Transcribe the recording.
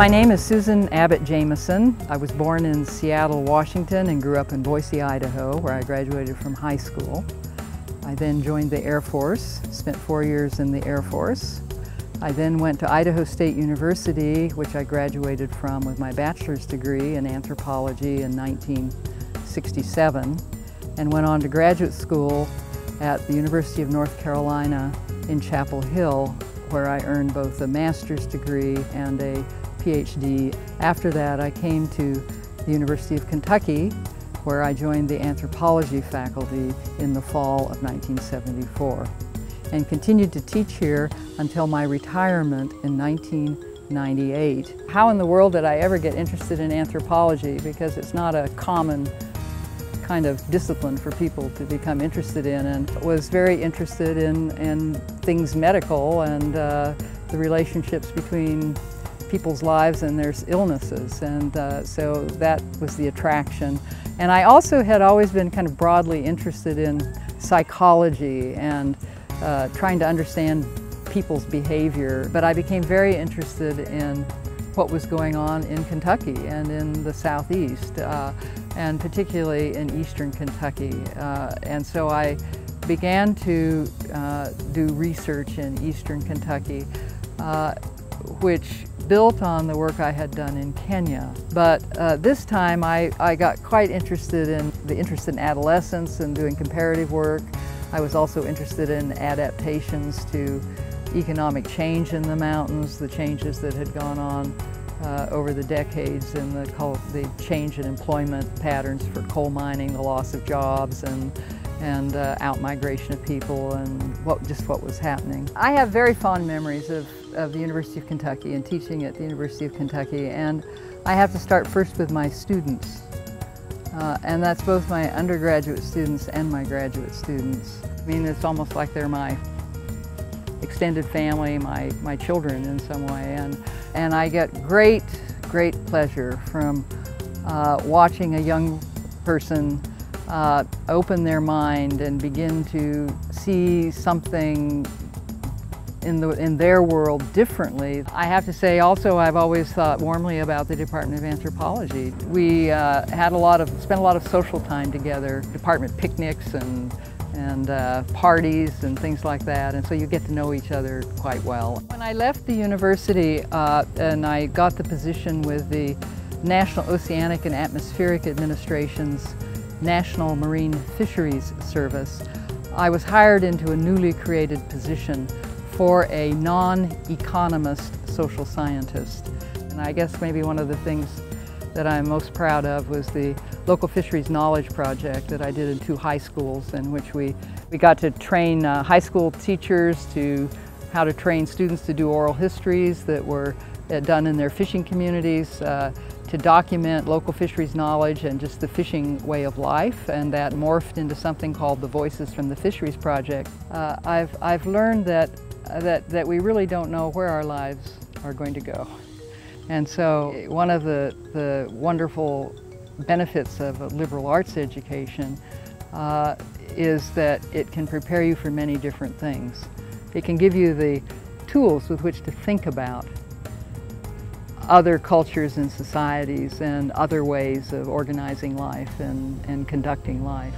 My name is Susan Abbott-Jamieson. I was born in Seattle, Washington and grew up in Boise, Idaho, where I graduated from high school. I then joined the Air Force, spent 4 years in the Air Force. I then went to Idaho State University, which I graduated from with my bachelor's degree in anthropology in 1967, and went on to graduate school at the University of North Carolina in Chapel Hill, where I earned both a master's degree and a Ph.D. After that, I came to the University of Kentucky, where I joined the Anthropology faculty in the fall of 1974, and continued to teach here until my retirement in 1998. How in the world did I ever get interested in anthropology? Because it's not a common kind of discipline for people to become interested in, and was very interested in things medical and the relationships between people's lives and their illnesses, and so that was the attraction. And I also had always been kind of broadly interested in psychology and trying to understand people's behavior, but I became very interested in what was going on in Kentucky and in the Southeast, and particularly in Eastern Kentucky. And so I began to do research in Eastern Kentucky, which built on the work I had done in Kenya. But this time I got quite interested in adolescence and doing comparative work. I was also interested in adaptations to economic change in the mountains, the changes that had gone on over the decades, and the change in employment patterns for coal mining, the loss of jobs, and out-migration of people, and just what was happening. I have very fond memories of the University of Kentucky and teaching at the University of Kentucky, and I have to start first with my students. And that's both my undergraduate students and my graduate students. I mean, it's almost like they're my extended family, my children in some way, and I get great pleasure from watching a young person open their mind and begin to see something in their world differently. I have to say also, I've always thought warmly about the Department of Anthropology. We spent a lot of social time together, department picnics and parties and things like that, and so you get to know each other quite well. When I left the university and I got the position with the National Oceanic and Atmospheric Administration's National Marine Fisheries Service, I was hired into a newly created position for a non-economist social scientist. And I guess maybe one of the things that I'm most proud of was the Local Fisheries Knowledge Project that I did in 2 high schools, in which we got to train high school teachers to how to train students to do oral histories that were done in their fishing communities, to document local fisheries knowledge and just the fishing way of life, and that morphed into something called the Voices from the Fisheries Project. I've learned that we really don't know where our lives are going to go. And so one of the wonderful benefits of a liberal arts education is that it can prepare you for many different things. It can give you the tools with which to think about other cultures and societies and other ways of organizing life and conducting life.